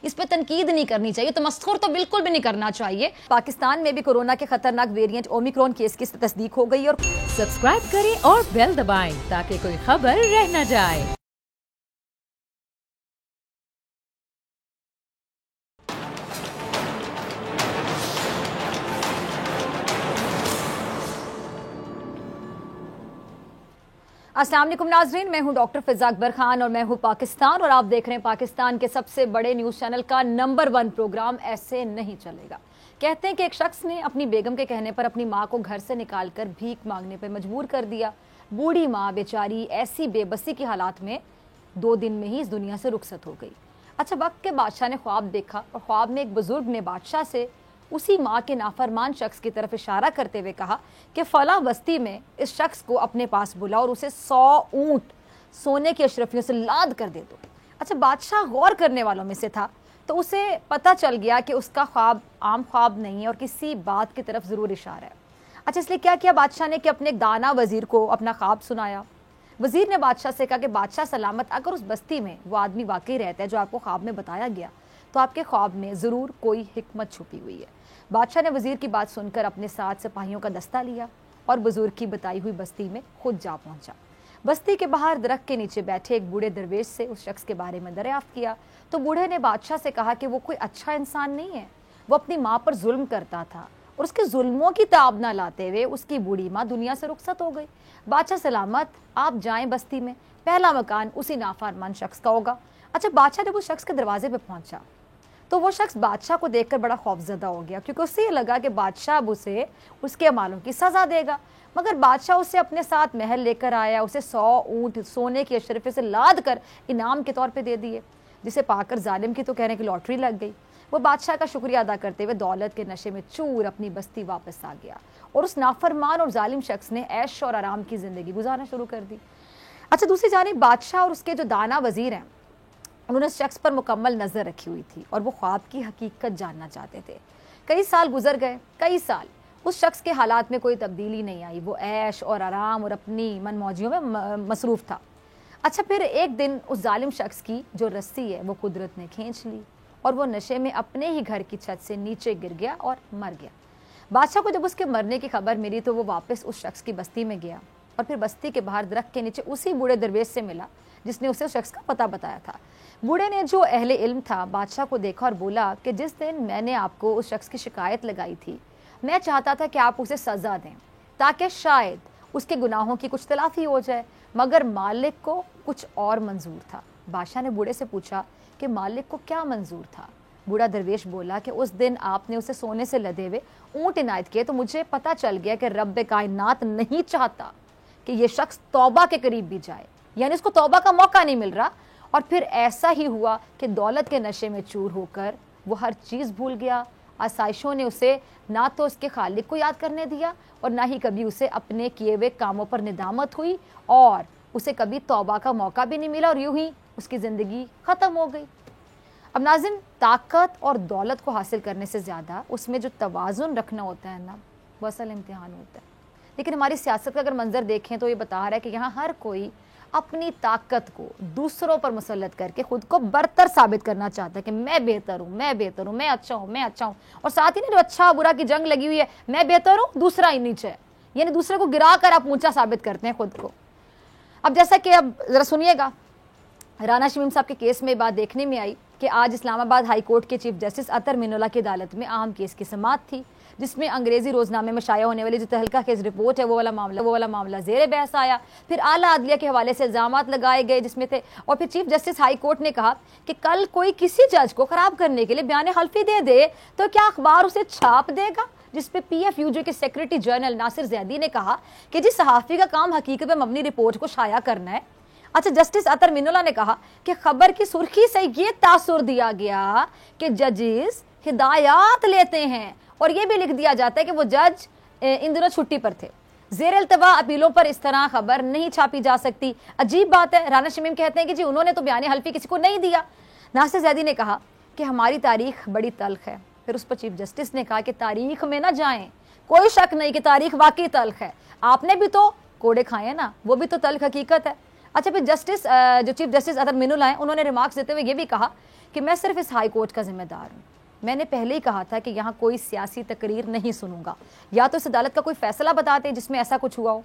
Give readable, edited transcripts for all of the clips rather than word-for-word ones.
इस पे तनकीद नहीं करनी चाहिए, तमस्खुर तो बिल्कुल भी नहीं करना चाहिए। पाकिस्तान में भी कोरोना के खतरनाक वेरिएंट ओमिक्रॉन केस की तस्दीक हो गई। और सब्सक्राइब करें और बेल दबाएं ताकि कोई खबर रह न जाए। अस्सलाम वालेकुम नाजरीन, मैं हूं डॉक्टर फिजा अकबर खान और मैं हूं पाकिस्तान, और आप देख रहे हैं पाकिस्तान के सबसे बड़े न्यूज़ चैनल का नंबर 1 प्रोग्राम ऐसे नहीं चलेगा। कहते हैं कि एक शख्स ने अपनी बेगम के कहने पर अपनी माँ को घर से निकालकर भीख मांगने पर मजबूर कर दिया। बूढ़ी माँ बेचारी ऐसी बेबसी की हालात में 2 दिन में ही इस दुनिया से रुखसत हो गई। अच्छा, वक्त के बादशाह ने ख्वाब देखा और ख्वाब में एक बुजुर्ग ने बादशाह से उसी माँ के नाफरमान शख्स की तरफ इशारा करते हुए कहा कि फला बस्ती में इस शख्स को अपने पास बुला और उसे 100 ऊंट सोने की अशरफियों से लाद कर दे दो। अच्छा, बादशाह गौर करने वालों में से था, तो उसे पता चल गया कि उसका ख्वाब आम ख्वाब नहीं है और किसी बात की तरफ ज़रूर इशारा है। अच्छा, इसलिए क्या किया बादशाह ने कि अपने एक दाना वजीर को अपना ख्वाब सुनाया। वजीर ने बादशाह से कहा कि बादशाह सलामत, अगर उस बस्ती में वो आदमी वाकई रहता है जो आपको ख्वाब में बताया गया, तो आपके ख्वाब में ज़रूर कोई हिकमत छुपी हुई है। बादशाह ने वजीर की बात सुनकर अपने साथ सिपाहियों का दस्ता लिया और बुजुर्ग की बताई हुई बस्ती में खुद जा पहुंचा। बस्ती के बाहर दरख्त के नीचे बैठे एक बूढ़े दरवेश से उस शख्स के बारे में दरियाफ्त किया, तो बूढ़े ने बादशाह से कहा कि वो कोई अच्छा इंसान नहीं है, वो अपनी माँ पर जुल्म करता था और उसके जुल्मों की ताब ना लाते हुए उसकी बूढ़ी माँ दुनिया से रुखसत हो गई। बादशाह सलामत, आप जाएं बस्ती में, पहला मकान उसी नाफरमान शख्स का होगा। अच्छा, बादशाह जब उस शख्स के दरवाजे पर पहुंचा तो वो शख्स बादशाह को देखकर बड़ा खौफजदा हो गया, क्योंकि उसे ये लगा कि बादशाह अब उसे उसके अमालों की सजा देगा। मगर बादशाह उसे अपने साथ महल लेकर आया, उसे 100 ऊंट सोने की अशरफे से लाद कर इनाम के तौर पे दे दिए, जिसे पाकर जालिम की तो कहने की लॉटरी लग गई। वो बादशाह का शुक्रिया अदा करते हुए दौलत के नशे में चूर अपनी बस्ती वापस आ गया और उस नाफरमान और जालिम शख्स ने ऐश और आराम की जिंदगी गुजारना शुरू कर दी। अच्छा, दूसरी जानिब बादशाह और उसके जो दाना वजीर हैं, उन्होंने उस शख्स पर मुकम्मल नज़र रखी हुई थी और वो ख्वाब की हकीकत जानना चाहते थे। कई साल गुजर गए, कई साल उस शख्स के हालात में कोई तब्दीली नहीं आई। वो ऐश और आराम और अपनी मनमौजियों में मसरूफ़ था। अच्छा, फिर एक दिन उस जालिम शख्स की जो रस्सी है वो कुदरत ने खींच ली और वो नशे में अपने ही घर की छत से नीचे गिर गया और मर गया। बादशाह को जब उसके मरने की खबर मिली तो वो वापस उस शख्स की बस्ती में गया और फिर बस्ती के बाहर दरख्त के नीचे उसी बूढ़े दरवेश से मिला जिसने उसे उस शख्स का पता बताया था। बूढ़े ने, जो अहले इल्म था, बादशाह को देखा और बोला कि जिस दिन मैंने आपको उस शख्स की शिकायत लगाई थी, मैं चाहता था कि आप उसे सज़ा दें ताकि शायद उसके गुनाहों की कुछ तलाफ़ी हो जाए, मगर मालिक को कुछ और मंजूर था। बादशाह ने बूढ़े से पूछा कि मालिक को क्या मंजूर था। बूढ़ा दरवेश बोला कि उस दिन आपने उसे सोने से लदे हुए ऊँट इनायत किए, तो मुझे पता चल गया कि रब्बे कायनात नहीं चाहता कि ये शख्स तौबा के करीब भी जाए, यानी उसको तौबा का मौका नहीं मिल रहा। और फिर ऐसा ही हुआ कि दौलत के नशे में चूर होकर वो हर चीज़ भूल गया। आसाइशों ने उसे ना तो उसके खालिक को याद करने दिया और ना ही कभी उसे अपने किए हुए कामों पर निदामत हुई और उसे कभी तौबा का मौका भी नहीं मिला और यूं ही उसकी ज़िंदगी ख़त्म हो गई। अब नाज़िन, ताकत और दौलत को हासिल करने से ज़्यादा उसमें जो तवाज़ुन रखना होता है ना, वो असल इम्तिहान होता है। लेकिन हमारी सियासत का अगर मंजर देखें तो ये बता रहा है कि यहाँ हर कोई अपनी ताकत को दूसरों पर मुसल्लत करके खुद को बरतर साबित करना चाहता है कि मैं बेहतर हूँ, मैं बेहतर हूँ, मैं अच्छा हूँ, मैं अच्छा हूँ। और साथ ही ना, जो अच्छा बुरा की जंग लगी हुई है, मैं बेहतर हूँ, दूसरा ही नीचे है, यानी दूसरे को गिरा कर आप ऊंचा साबित करते हैं खुद को। अब जैसा कि, अब जरा सुनिएगा, राना शमीम साहब के केस में बात देखने में आई कि आज इस्लामाबाद हाई कोर्ट के चीफ जस्टिस अतर मिनोला की अदालत में अहम केस की समाअत थी, जिसमें अंग्रेजी रोजनामे में शाया होने वाली जो तहलका केस रिपोर्ट है वो वाला मामला जेर बहस आया। फिर आला अदलिया के हवाले से इल्जामात लगाए गए जिसमें थे, और फिर चीफ जस्टिस हाई कोर्ट ने कहा कि कल कोई किसी जज को खराब करने के लिए बयान हल्फी दे दे तो क्या अखबार उसे छाप देगा, जिसपे PFUJ के सेक्रेटरी जनरल नासिर जैदी ने कहा कि जिस सहाफ़ी का काम हकीकत में मबनी रिपोर्ट को शाया करना है। अच्छा, जस्टिस अतर मिनोला ने कहा कि खबर की सुर्खी से ये तासुर दिया गया कि जजेस हिदायत लेते हैं और ये भी लिख दिया जाता है कि वो जज इन दिनों छुट्टी पर थे। ज़ेर इल्तवा अपीलों पर इस तरह खबर नहीं छापी जा सकती। अजीब बात है। राना शमीम कहते हैं कि जी उन्होंने तो बयान हल्फी किसी को नहीं दिया। नासिर जैदी ने कहा कि हमारी तारीख बड़ी तल्ख है। फिर उस पर चीफ जस्टिस ने कहा कि तारीख में ना जाएं, कोई शक नहीं कि तारीख वाकई तल्ख है, आपने भी तो कोड़े खाए ना, वो भी तो तल्ख हकीकत है। अच्छा, फिर जस्टिस जो चीफ जस्टिस अतर मिनुल हैं उन्होंने रिमार्क्स देते हुए ये भी कहा कि मैं सिर्फ इस हाई कोर्ट का जिम्मेदार हूँ। मैंने पहले ही कहा था कि यहाँ कोई सियासी तकरीर नहीं सुनूंगा, या तो इस अदालत का कोई फैसला बताते जिसमें ऐसा कुछ हुआ हो।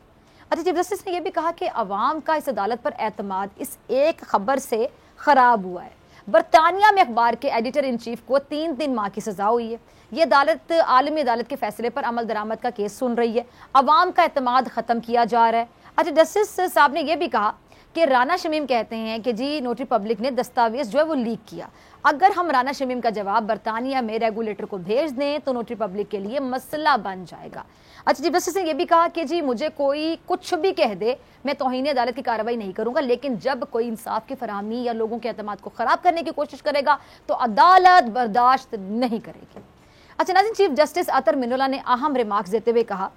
अच्छा, चीफ जस्टिस ने यह भी कहा कि अवाम का इस अदालत पर एतमाद इस एक खबर से खराब हुआ है। बरतानिया में अखबार के एडिटर इन चीफ को 3 माह की सजा हुई है। ये अदालत आलमी अदालत के फैसले पर अमल दरामद का केस सुन रही है। अवाम का एतमाद खत्म किया जा रहा है। अच्छा, जस्टिस साहब ने यह भी कहा कि राना शमीम कहते हैं कि जी नोटरी पब्लिक ने दस्तावेज जो है वो लीक किया। अगर हम राना शमीम का जवाब बरतानिया में रेगुलेटर को भेज दें तो नोटरी पब्लिक के लिए मसला बन जाएगा। अच्छा, चीफ जस्टिस ने यह भी कहा कि जी मुझे कोई कुछ भी कह दे, मैं तौहीन अदालत की कार्रवाई नहीं करूंगा, लेकिन जब कोई इंसाफ की फराहमी या लोगों के एतमाद को खराब करने की कोशिश करेगा तो अदालत बर्दाश्त नहीं करेगी। अच्छा नाज़रीन, चीफ जस्टिस अतर मिनुल्लाह ने अहम रिमार्क्स देते हुए कहा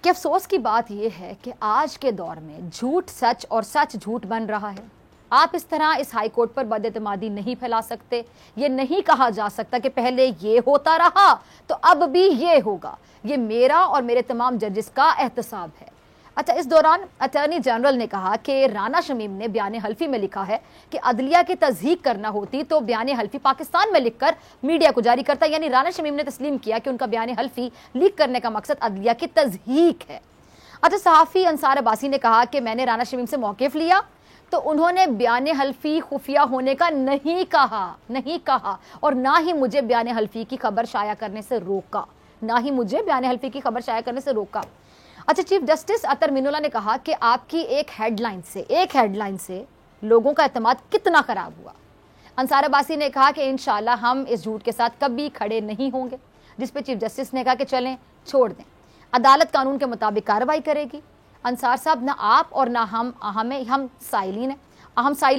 कि अफसोस की बात यह है कि आज के दौर में झूठ सच और सच झूठ बन रहा है। आप इस तरह इस हाई कोर्ट पर बदएतमादी नहीं फैला सकते। ये नहीं कहा जा सकता कि पहले ये होता रहा तो अब भी ये होगा। ये मेरा और मेरे तमाम जजेस का एहतसाब है। अच्छा, इस दौरान अटॉर्नी जनरल ने कहा कि राना शमीम ने बयान हल्फी में लिखा है कि अदलिया की तस्दीक करना होती तो बयान हल्फी पाकिस्तान में लिखकर मीडिया को जारी करता। यानी राना शमीम ने तस्लीम किया कि उनका बयान हल्फी लीक करने का मकसद अदलिया की तस्दीक है। अच्छा, सहाफ़ी अंसार अब्बासी ने कहा कि मैंने राना शमीम से मौक़िफ़ लिया तो उन्होंने बयान हल्फी खुफिया होने का नहीं कहा और ना ही मुझे बयान हल्फी की खबर शाया करने से रोका। अच्छा, चीफ जस्टिस अतर मिनुल्लाह ने कहा कि आपकी एक हेडलाइन से लोगों का एतमाद कितना खराब हुआ। अंसार अब्बासी ने कहा कि इंशाल्लाह हम इस झूठ के साथ कभी खड़े नहीं होंगे, जिस पे चीफ जस्टिस ने कहा कि चलें छोड़ दें, अदालत कानून के मुताबिक कार्रवाई करेगी। अंसार साहब, ना आप और ना हम साइलीन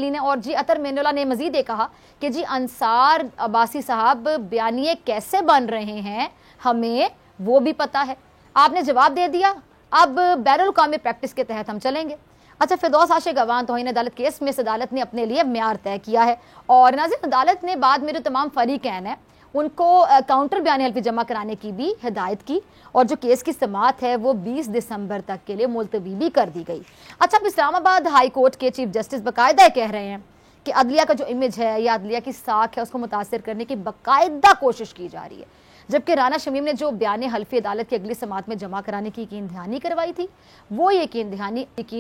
हैं। और जी अतर मिनुल्लाह ने मजीद ये कहा कि जी अंसार अब्बासी साहब बयानिए कैसे बन रहे हैं हमें वो भी पता है। आपने जवाब दे दिया, अब बैनुल अक़वामी प्रैक्टिस के तहत हम चलेंगे। अच्छा, फिरदौस आशिक अवान तौहीन अदालत केस में इस अदालत ने अपने लिए म्यार तय किया है और नाज़रीन अदालत ने बाद में जो तमाम फरीक़ैन हैं उनको काउंटर बयान हल्फी जमा कराने की भी हिदायत की और जो केस की समाअत है वो 20 दिसंबर तक के लिए मुलतवी भी कर दी गई। अच्छा, अब इस्लामाबाद हाई कोर्ट के चीफ जस्टिस बाकायदा कह रहे हैं कि अदलिया का जो इमेज है या अदलिया की साख है उसको मुतासर करने की बाकायदा कोशिश की जा रही है, जबकि राना शमीम ने जो बयान हल्फी अदालत की अगली समाअत में जमा कराने की यकीन दहानी करवाई थी वो यकीन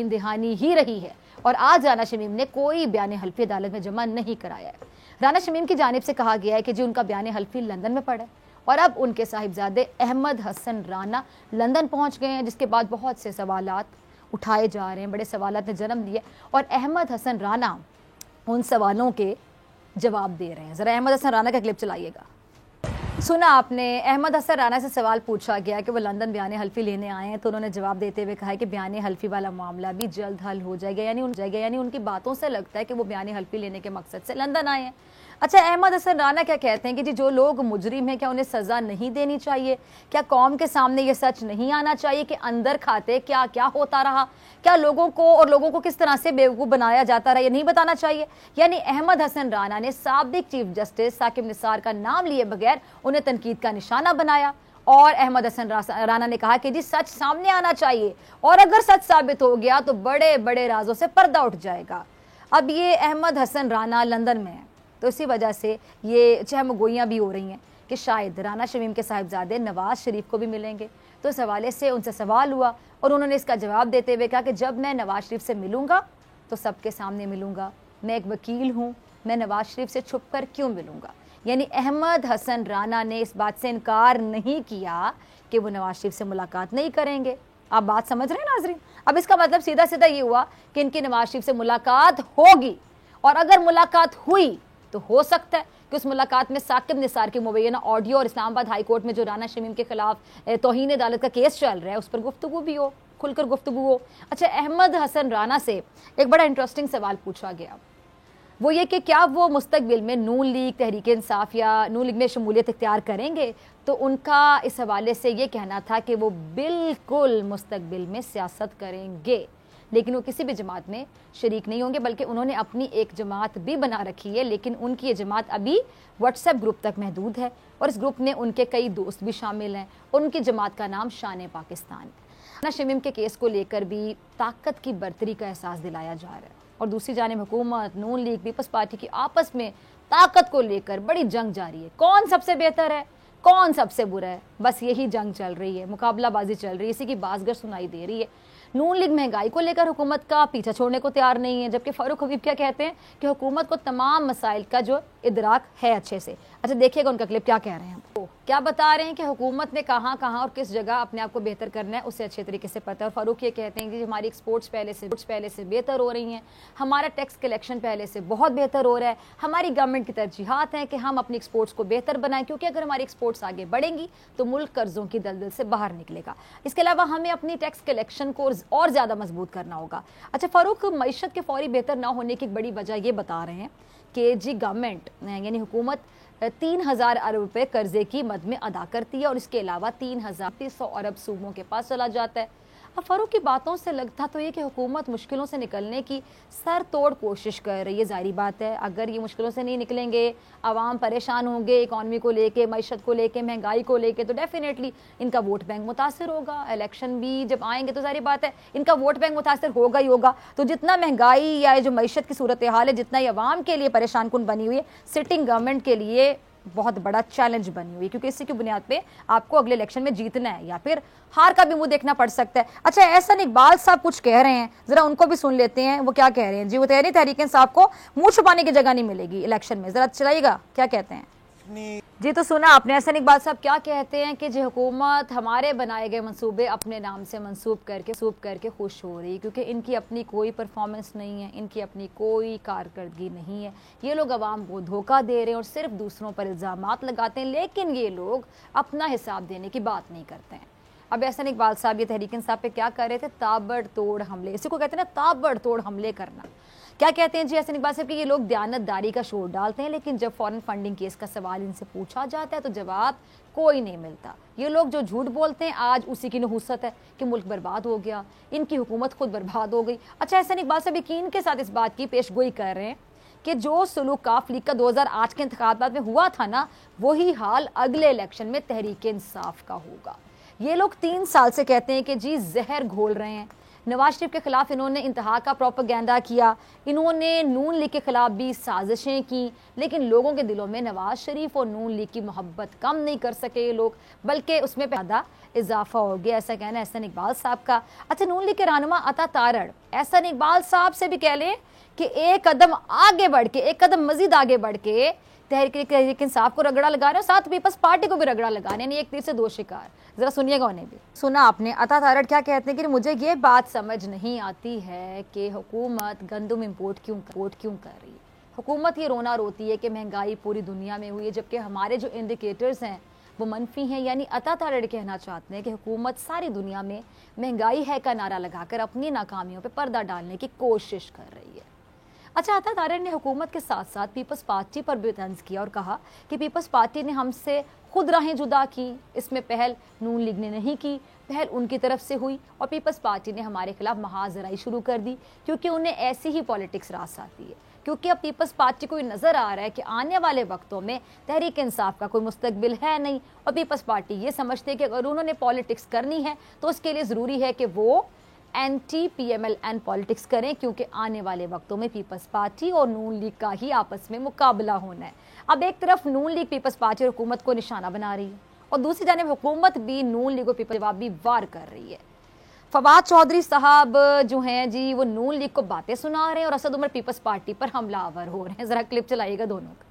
दहानी ही रही है और आज राना शमीम ने कोई बयान हल्फी अदालत में जमा नहीं कराया है। राना शमीम की जानिब से कहा गया है कि जी उनका बयान हल्फी लंदन में पड़ा है और अब उनके साहिबजादे अहमद हसन राना लंदन पहुंच गए हैं, जिसके बाद बहुत से सवालात उठाए जा रहे हैं, बड़े सवालात ने जन्म दिए और अहमद हसन राना उन सवालों के जवाब दे रहे हैं। ज़रा अहमद हसन राना का क्लिप चलाइएगा। सुना आपने, अहमद हसन राना से सवाल पूछा गया कि वो लंदन बयान हल्फी लेने आए हैं तो उन्होंने जवाब देते हुए कहा है कि बयान हल्फी वाला मामला भी जल्द हल हो जाएगा। यानी उनकी बातों से लगता है कि वो बयान हल्फी लेने के मकसद से लंदन आए हैं। अच्छा, अहमद हसन राना क्या कहते हैं कि जी जो लोग मुजरिम हैं क्या उन्हें सज़ा नहीं देनी चाहिए? क्या कौम के सामने ये सच नहीं आना चाहिए कि अंदर खाते क्या क्या होता रहा? क्या लोगों को किस तरह से बेवकूफ़ बनाया जाता रहा, ये नहीं बताना चाहिए? यानी अहमद हसन राना ने साबिक चीफ जस्टिस साकिब निसार का नाम लिए बगैर उन्हें तनकीद का निशाना बनाया और अहमद हसन राना ने कहा कि जी सच सामने आना चाहिए और अगर सच साबित हो गया तो बड़े बड़े राजों से पर्दा उठ जाएगा। अब ये अहमद हसन राना लंदन में है तो इसी वजह से ये चहमगोइयाँ भी हो रही हैं कि शायद राना शमीम के साहिबजादे नवाज शरीफ को भी मिलेंगे। तो इस हवाले से उनसे सवाल हुआ और उन्होंने इसका जवाब देते हुए कहा कि जब मैं नवाज शरीफ से मिलूंगा तो सबके सामने मिलूंगा, मैं एक वकील हूँ, मैं नवाज शरीफ से छुप कर क्यों मिलूंगा। यानी अहमद हसन राना ने इस बात से इनकार नहीं किया कि वो नवाज शरीफ से मुलाकात नहीं करेंगे। आप बात समझ रहे हैं नाजरीन? अब इसका मतलब सीधा सीधा ये हुआ कि इनकी नवाज शरीफ से मुलाकात होगी और अगर मुलाकात हुई तो हो सकता है कि उस मुलाकात में साकिब निसार की मुबैना ऑडियो और इस्लामाबाद हाई कोर्ट में जो राना शमीम के खिलाफ तौहीन अदालत का केस चल रहा है उस पर गुफ्तगू भी हो, खुलकर गुफ्तगू हो। अच्छा, अहमद हसन राना से एक बड़ा इंटरेस्टिंग सवाल पूछा गया, वो ये कि क्या वो मुस्तकबिल में नून लीग, तहरीक इंसाफ या नून लीग में शमूलियत इख्तियार करेंगे। तो उनका इस हवाले से ये कहना था कि वो बिल्कुल मुस्तकबिल में सियासत करेंगे, लेकिन वो किसी भी जमात में शरीक नहीं होंगे, बल्कि उन्होंने अपनी एक जमात भी बना रखी है, लेकिन उनकी ये जमात अभी व्हाट्सएप ग्रुप तक महदूद है और इस ग्रुप में उनके कई दोस्त भी शामिल हैं और उनकी जमात का नाम शान पाकिस्तान है। राना शमीम के केस को लेकर भी ताकत की बर्तरी का एहसास दिलाया जा रहा है और दूसरी जानिब हुकूमत, नून लीग, पीपल्स पार्टी की आपस में ताकत को लेकर बड़ी जंग जारी है। कौन सबसे बेहतर है, कौन सबसे बुरा है, बस यही जंग चल रही है, मुकाबलाबाजी चल रही है, इसी की बाज़गर सुनाई दे रही है। नून लीग महंगाई को लेकर हुकूमत का पीछा छोड़ने को तैयार नहीं है, जबकि फारूक हबीब क्या कहते हैं कि हुकूमत को तमाम मसाइल का जो इदराक है अच्छे से। अच्छा देखिएगा उनका क्लिप क्या कह रहे हैं। तो क्या बता रहे हैं कि हुकूमत ने कहाँ कहाँ और किस जगह अपने आप को बेहतर करना है उसे अच्छे तरीके से पता है। और फारूक ये कहते हैं कि हमारी एक्सपोर्ट्स पहले से बेहतर हो रही हैं, हमारा टैक्स कलेक्शन पहले से बहुत बेहतर हो रहा है, हमारी गवर्नमेंट की तरजीहात हैं कि हम अपनी एक्सपोर्ट्स को बेहतर बनाएं, क्योंकि अगर हमारी एक्सपोर्ट्स आगे बढ़ेंगी तो मुल्क कर्जों की दलदल से बाहर निकलेगा। इसके अलावा हमें अपनी टैक्स कलेक्शन को और ज़्यादा मजबूत करना होगा। अच्छा फारूक मईशत के फौरी बेहतर ना होने की एक बड़ी वजह ये बता रहे हैं कि जी गवर्नमेंट यानी हुकूमत 3000 अरब रुपए कर्जे की मद में अदा करती है और इसके अलावा 3300 अरब सूबों के पास चला जाता है। अब फारूक की बातों से लगता तो ये कि हुकूमत मुश्किलों से निकलने की सर तोड़ कोशिश कर रही है। जाहिर बात है अगर ये मुश्किलों से नहीं निकलेंगे, आवाम परेशान होंगे, इकॉनमी को लेके, मईशत को लेके, महंगाई को लेके, तो डेफिनेटली इनका वोट बैंक मुतासर होगा। इलेक्शन भी जब आएंगे तो जाहिर बात है इनका वोट बैंक मुतासर होगा ही होगा। तो जितना महंगाई या जो मईशत की सूरत हाल है, जितना ही आवाम के लिए परेशान कुन बनी हुई है, सिटिंग गवर्नमेंट के लिए बहुत बड़ा चैलेंज बनी हुई है, क्योंकि इसी की बुनियाद पे आपको अगले इलेक्शन में जीतना है या फिर हार का भी मुंह देखना पड़ सकता है। अच्छा एहसन इकबाल साहब कुछ कह रहे हैं, जरा उनको भी सुन लेते हैं वो क्या कह रहे हैं। जी वो तहरीक इंसाफ को मुंह छुपाने की जगह नहीं मिलेगी इलेक्शन में, जरा चलाइएगा क्या कहते हैं। जी तो सुना आपने एहसन इकबाल साहब क्या कहते हैं कि जो हुकूमत हमारे बनाए गए मंसूबे अपने नाम से मंसूब करके खुश हो रही है, क्योंकि इनकी अपनी कोई परफॉर्मेंस नहीं है, इनकी अपनी कोई कारकर्दगी नहीं है। ये लोग आवाम को धोखा दे रहे हैं और सिर्फ दूसरों पर इल्ज़ामात लगाते हैं, लेकिन ये लोग अपना हिसाब देने की बात नहीं करते हैं। अब एहसन इकबाल साहब ये तहरीक इंसाफ पे क्या कर रहे थे, ताबड़तोड़ हमले, इसी को कहते हैं ना ताबड़तोड़ हमले करना। क्या कहते हैं जी एहसन इकबाल साहब कि ये लोग दयानतदारी का शोर डालते हैं, लेकिन जब फॉरेन फंडिंग केस का सवाल इनसे पूछा जाता है तो जवाब कोई नहीं मिलता। ये लोग जो झूठ बोलते हैं आज उसी की नहुसत है कि मुल्क बर्बाद हो गया, इनकी हुकूमत खुद बर्बाद हो गई। अच्छा एहसन इकबाल साहब यकीन के साथ इस बात की पेशगोई कर रहे हैं कि जो सलूक काफ लीग का 2008 के इंतखाबात में हुआ था ना, वही हाल अगले इलेक्शन में तहरीक इंसाफ का होगा। ये लोग 3 साल से कहते हैं कि जी जहर घोल रहे हैं। नवाज शरीफ के खिलाफ इन्होंने इंतहा का प्रोपेगेंडा किया, इन्होंने नून लीग के खिलाफ भी साजिशें की, लेकिन लोगों के दिलों में नवाज शरीफ और नून लीग की मोहब्बत कम नहीं कर सके ये लोग, बल्कि उसमें ज़्यादा इजाफा हो गया, ऐसा कहना है एहसन इकबाल साहब का। अच्छा नून लीग के रहनुमा अता तारड़ एहसन इकबाल साहब से भी कह लें कि एक कदम आगे बढ़ के, एक कदम मजीद आगे बढ़ के तहरीक इंसाफ को रगड़ा लगा रहे हैं, साथ पीपल्स पार्टी को भी रगड़ा लगा रहे हैं, यानी एक तीर से 2 शिकार। जरा सुनिएगा उन्हें भी। सुना आपने अता तारड़ क्या कहते हैं कि मुझे ये बात समझ नहीं आती है कि हुकूमत गंदम इम्पोर्ट क्यों कर रही है। हुकूमत ये रोना रोती है कि महंगाई पूरी दुनिया में हुई है, जबकि हमारे जो इंडिकेटर्स हैं वो मनफी हैं। यानी अता तारड़ कहना चाहते हैं कि हुकूमत सारी दुनिया में महंगाई है का नारा लगाकर अपनी नाकामियों पर पर्दा डालने की कोशिश कर रही है। अच्छा अता तारड़ ने हुकूमत के साथ साथ पीपल्स पार्टी पर भी तंज किया और कहा कि पीपल्स पार्टी ने हमसे खुद राहें जुदा की, इसमें पहल नून लीग ने नहीं की, पहल उनकी तरफ से हुई और पीपल्स पार्टी ने हमारे खिलाफ महाजराई शुरू कर दी, क्योंकि उन्हें ऐसी ही पॉलिटिक्स रास आती है। क्योंकि अब पीपल्स पार्टी को नज़र आ रहा है कि आने वाले वक्तों में तहरीक इंसाफ का कोई मुस्तकबिल है नहीं, और पीपल्स पार्टी ये समझते हैं कि अगर उन्होंने पॉलिटिक्स करनी है तो उसके लिए ज़रूरी है कि वो एंटी PMLN पॉलिटिक्स करें, क्योंकि आने वाले वक्तों में पीपल्स पार्टी और नून लीग का ही आपस में मुकाबला होना है। अब एक तरफ नून लीग पीपल्स पार्टी और हुकूमत को निशाना बना रही है और दूसरी जानिब हुकूमत भी नून लीग और पीपल्स जवाबी वार कर रही है। फवाद चौधरी साहब जो हैं जी वो नून लीग को बातें सुना रहे हैं और असद उमर पीपल्स पार्टी पर हमलावर हो रहे हैं। जरा क्लिप चलाइएगा दोनों का।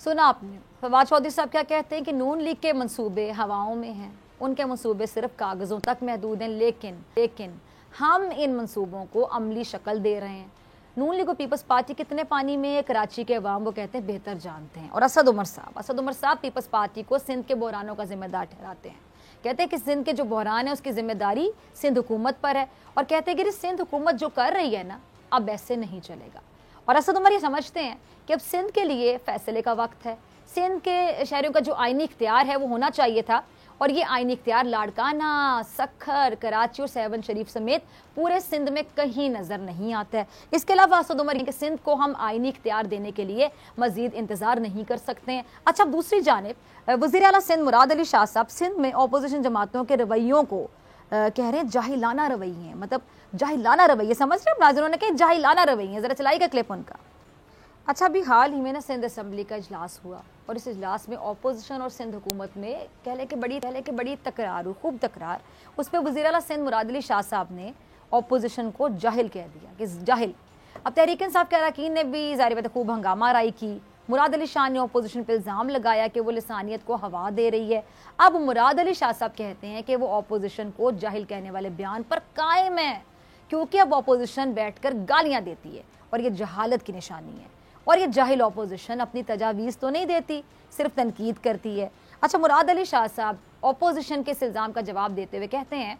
सुना आपने फवाद चौधरी साहब क्या कहते हैं कि नून लीग के मंसूबे हवाओं में हैं, उनके मंसूबे सिर्फ कागज़ों तक महदूद हैं, लेकिन हम इन मंसूबों को अमली शक्ल दे रहे हैं। नून लीग और पीपल्स पार्टी कितने पानी में है कराची के अवाम वो कहते हैं बेहतर जानते हैं। और असद उमर साहब पीपल्स पार्टी को सिंध के बहरानों का जिम्मेदार ठहराते हैं, कहते हैं कि सिंध के जो बहरान है उसकी जिम्मेदारी सिंध हुकूमत पर है, और कहते हैं कि सिंध हुकूमत जो कर रही है ना अब ऐसे नहीं चलेगा। और असद उमर ये समझते हैं कि अब सिंध के लिए फैसले का वक्त है, सिंध के शहरों का जो आइनी इख्तियार है वो होना चाहिए था, और ये आइनी इख्तियार लाड़काना, सखर, कराची और 7 शरीफ समेत पूरे सिंध में कहीं नज़र नहीं आता है। इसके अलावा असद उमर के सिंध को हम आइनी इख्तियार देने के लिए मजीद इंतज़ार नहीं कर सकते हैं। अच्छा दूसरी जानिब वज़ीर आला सिंध मुराद अली शाह साहब सिंध में अपोजिशन जमातों के रवैयों को कह रहे हैं जाहिलाना रवैये, मतलब जाहिलाना रवैये, समझ रहे हैं नाज़रीन ने कहा जाहिलाना रवैये। ज़रा चलाइएगा क्लिप उनका। अच्छा, अभी हाल ही में ना सिंध असेंबली का इजलास हुआ और इस इजलास में ऑपोजिशन और सिंध हुकूमत में कह लें कि बड़ी तकरार हुई, खूब तकरार। उस पर वज़ीर आला सिंध मुराद अली शाह साहब ने ऑपोजिशन को जाहिल कह दिया कि जाहिल। अब तहरीक इंसाफ के अरकान ने भी ज़ाहिर बात है खूब हंगामा राई की। मुराद अली शाह ने ऑपोजिशन पर इल्ज़ाम लगाया कि वो लिसानियत को हवा दे रही है। अब मुराद अली शाह साहब कहते हैं कि वो ऑपोजिशन को जाहिल कहने वाले बयान पर कायम है, क्योंकि अब ऑपोजिशन बैठकर गालियां देती है और ये जहालत की निशानी है। और ये जाहिल ऑपोजिशन अपनी तजावीज़ तो नहीं देती, सिर्फ तनकीद करती है। अच्छा, मुराद अली शाह साहब ऑपोजिशन के इस इल्ज़ाम का जवाब देते हुए कहते हैं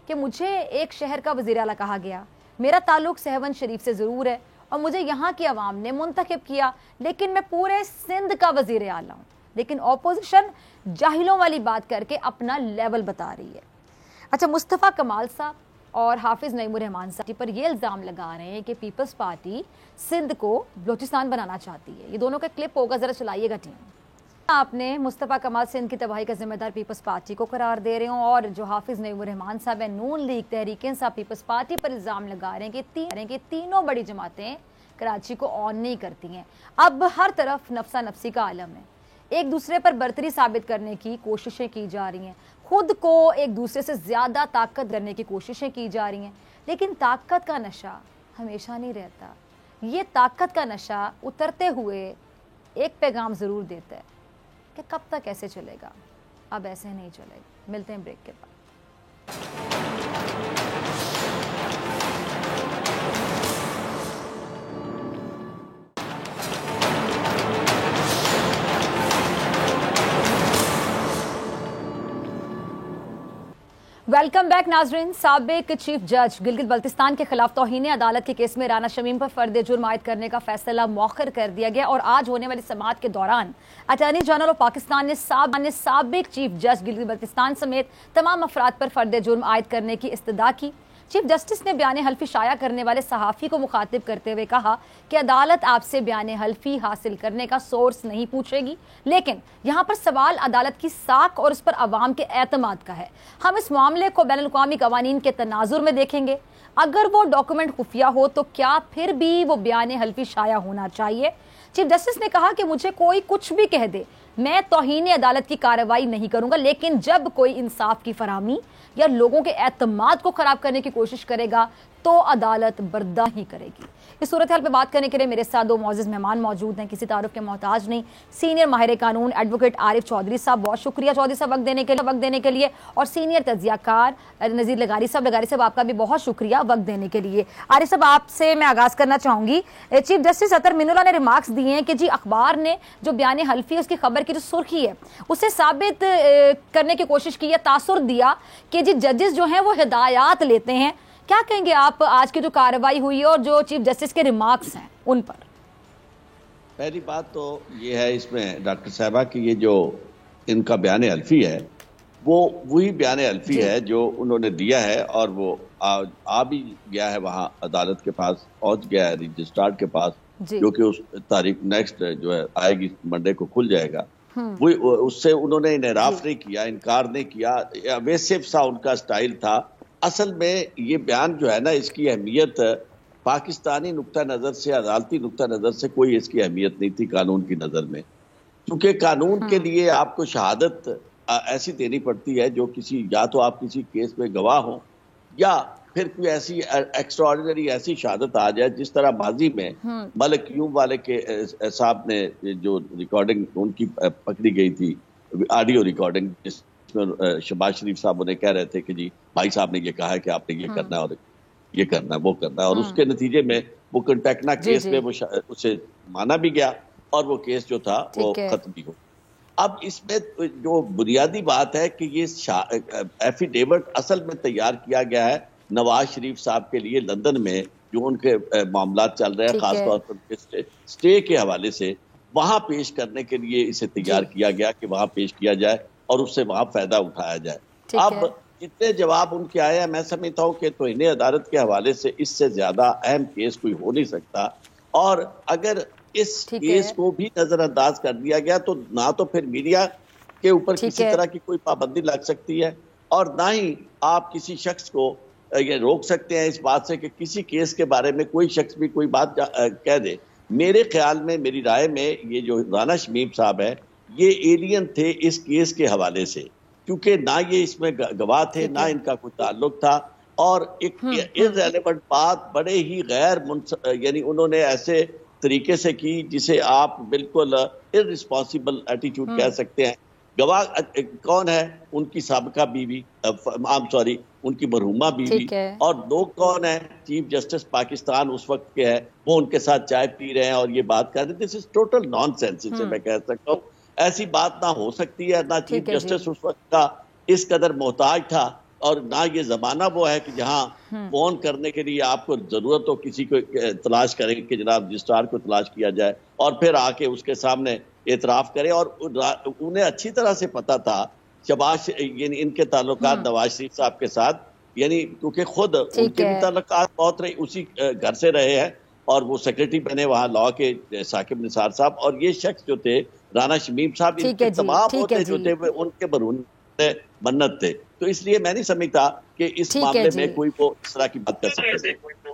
कि मुझे एक शहर का वज़ीर आला कहा गया, मेरा ताल्लुक सहवन शरीफ से ज़रूर है और मुझे यहाँ की आवाम ने मुंतखब किया, लेकिन मैं पूरे सिंध का वज़ीर आला हूँ। लेकिन ऑपोजिशन जाहिलों वाली बात करके अपना लेवल बता रही है। अच्छा, मुस्तफ़ा कमाल साहब और हाफिज़ नईमुर रहमान साहब पर ये इल्ज़ाम लगा रहे हैं कि पीपल्स पार्टी सिंध को बलूचिस्तान बनाना चाहती है। ये दोनों का क्लिप होगा, ज़रा चलाइएगा टीम। आपने मुस्तफ़ा कमाल सिंध की तबाही का जिम्मेदार पीपल्स पार्टी को करार दे रहे हो और जो हाफिज़ नईमुर रहमान साहब है नून league Tehreek Insaf peoples party पर इल्ज़ाम लगा रहे हैं कि तीनों बड़ी जमातें कराची को ऑन नहीं करती हैं। अब हर तरफ नफसा नफसी का आलम है, एक दूसरे पर बर्तरी साबित करने की कोशिशें की जा रही हैं, खुद को एक दूसरे से ज़्यादा ताकत करने की कोशिशें की जा रही हैं। लेकिन ताकत का नशा हमेशा नहीं रहता। ये ताकत का नशा उतरते हुए एक पैगाम ज़रूर देता है कि कब तक ऐसे चलेगा, अब ऐसे नहीं चलेगा। मिलते हैं ब्रेक के बाद। वेलकम बैक नाजरीन। साबिक चीफ जज गिलगित बल्तिस्तान के खिलाफ तौहीन अदालत के केस में राना शमीम पर फर्द जुर्म आयद करने का फैसला मौखर कर दिया गया और आज होने वाली समाअत के दौरान अटॉर्नी जनरल ऑफ पाकिस्तान ने साबिक चीफ जज गिलगित बल्तिस्तान समेत तमाम अफराद पर फर्द जुर्म आयद करने की इस्तदा की। चीफ जस्टिस ने बयान हल्फी शाया करने वाले सहाफ़ी को मुखातिब करते हुए कहा कि अदालत आपसे बयान हल्फी हासिल करने का सोर्स नहीं पूछेगी, लेकिन यहाँ पर सवाल अदालत की साख और उस पर अवाम के एतमाद का है। हम इस मामले को बैनुल अक़वामी कवानीन के तनाजुर में देखेंगे। अगर वो डॉक्यूमेंट खुफिया हो तो क्या फिर भी वो बयान हल्फी शाया होना चाहिए? चीफ जस्टिस ने कहा कि मुझे कोई कुछ भी कह दे, मैं तौहीन अदालत की कार्रवाई नहीं करूंगा, लेकिन जब कोई इंसाफ की फराहमी या लोगों के एतमाद को खराब करने की कोशिश करेगा तो अदालत बर्दाश्त नहीं करेगी। इस सूरत हाल पर बात करने के लिए मेरे साथ दो मौजूद मेहमान मौजूद हैं, किसी तारुफ के मोहताज नहीं। सीनियर माहिर कानून एडवोकेट आरिफ चौधरी साहब, बहुत शुक्रिया चौधरी साहब वक्त देने के लिए। और सीनियर तजियाकार नज़ीर लगारी साहब, आपका भी बहुत शुक्रिया वक्त देने के लिए। आरिफ साहब, आपसे मैं आगाज़ करना चाहूँगी। चीफ जस्टिस अतर मिनुल्लाह ने रिमार्क्स दिए हैं कि जी अखबार ने जो बयान हल्फी उसकी खबर की जो सुर्खी है उसे साबित करने की कोशिश की है, तासुर दिया कि जी जजेस जो हैं वो हिदायत लेते हैं। क्या कहेंगे आप आज की जो कार्रवाई हुई है और जो चीफ जस्टिस के रिमार्क्स हैं उन पर? पहली बात तो ये है इसमें डॉक्टर साहबा कि ये जो इनका बयान हल्फी है वो वही बयान हल्फी है जो उन्होंने दिया है और वो आ भी गया है, वहाँ अदालत के पास पहुंच गया है, रजिस्ट्रार के पास, जो कि उस तारीख नेक्स्ट जो है आएगी, मंडे को खुल जाएगा। वो उससे उन्होंने इनराफ नहीं किया, इनकार नहीं किया, एवेसिव सा उनका स्टाइल था। असल में ये बयान जो है ना, इसकी अहमियत पाकिस्तानी नुक्ता नज़र से, अदालती नुक्ता नज़र से कोई इसकी अहमियत नहीं थी कानून की नज़र में, क्योंकि कानून के लिए आपको शहादत ऐसी देनी पड़ती है जो किसी, या तो आप किसी केस में गवाह हो या फिर कोई ऐसी एक्स्ट्राऑर्डिनरी ऐसी शहादत आ जाए जिस तरह माजी में मलिक यूम वाले के साहब ने जो रिकॉर्डिंग उनकी पकड़ी गई थी, ऑडियो रिकॉर्डिंग, जिसमें शहबाज शरीफ साहब उन्हें कह रहे थे कि जी भाई साहब ने ये कहा है कि आपने ये करना है और ये करना है, वो करना है, और उसके नतीजे में वो कंटेक्ना केस में वो उसे माना भी गया और वो केस जो था वो खत्म भी हो। अब इसमें जो बुनियादी बात है कि ये एफिडेविट असल में तैयार किया गया है नवाज शरीफ साहब के लिए लंदन में, जो उनके मामला चल रहे हैं खासतौर पर स्टे के हवाले से, वहां पेश करने के लिए इसे तैयार किया गया कि वहां पेश किया जाए और उससे वहां फायदा उठाया जाए। अब इतने जवाब उनके आए हैं, मैं समझता हूँ कि तो इन्हें अदालत के हवाले से इससे ज्यादा अहम केस कोई हो नहीं सकता। और अगर इस केस को भी नजरअंदाज कर दिया गया तो ना तो फिर मीडिया के ऊपर किसी तरह की कोई पाबंदी लग सकती है और ना ही आप किसी शख्स को ये रोक सकते हैं इस बात से कि किसी केस के बारे में कोई शख्स भी कोई बात कह दे मेरे ख्याल में, मेरी राय में, ये जो राना शमीम साहब है ये एलियन थे इस केस के हवाले से, क्योंकि ना ये इसमें गवाह थे, ना इनका कोई ताल्लुक था, और एक इररेलेवेंट बात बड़े ही यानी उन्होंने ऐसे तरीके से की जिसे आप बिल्कुल इररिस्पॉन्सिबल एटीट्यूड कह सकते हैं। गवाह कौन है? उनकी साबिका बीवी, उनकी मरहुमा बीवी, और लोग कौन है? चीफ जस्टिस पाकिस्तान उस वक्त के है, वो उनके साथ चाय पी रहे हैं और ये बात कर रहे हैं। दिस इज टोटल नॉनसेंस, इसे मैं कह सकता हूँ। ऐसी बात ना हो सकती है, ना चीफ जस्टिस उस वक्त का इस कदर मोहताज था, और ना ये जमाना वो है कि जहां फोन करने के लिए आपको जरूरत हो किसी को तलाश करें कि जनाब रजिस्ट्रार को तलाश किया जाए, और फिर आके उसके सामने एतराफ करे। और उन्हें अच्छी तरह से पता था शबाज, यानी इनके ताल्लुकात नवाज शरीफ साहब के साथ, यानी क्योंकि खुद उनके भी ताल्लुकात बहुत रहे, उसी घर से रहे हैं, और वो सेक्रेटरी बने वहां लॉ के साकिब निसार साहब, और ये शख्स जो थे राना शमीम साहब, इनके तमाम होते जो थे उनके बरून मन्नत थे। तो इसलिए मैं नहीं समझता कि इस मामले में कोई वो इस तरह की बात कर सकते थे।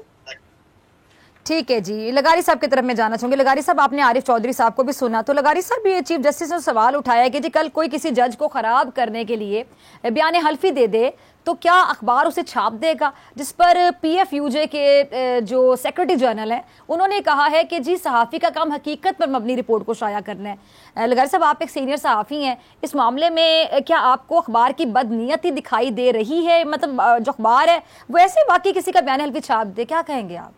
ठीक है जी, लगारी साहब की तरफ में जाना चाहूंगी। लगारी साहब, आपने आरिफ चौधरी साहब को भी सुना, तो लगारी साहब ये चीफ जस्टिस ने सवाल उठाया कि जी कल कोई किसी जज को खराब करने के लिए बयान हल्फी दे दे तो क्या अखबार उसे छाप देगा? जिस पर PFUJ के जो सेक्रेटरी जनरल हैं उन्होंने कहा है कि जी सहाफ़ी का काम हकीकत पर मबनी रिपोर्ट को शाया करना है। लगारी साहब, आप एक सीनियर सहाफ़ी हैं, इस मामले में क्या आपको अखबार की बदनीयती दिखाई दे रही है? मतलब जो अखबार है वो ऐसे वाकई किसी का बयान हल्फी छाप दे, क्या कहेंगे आप?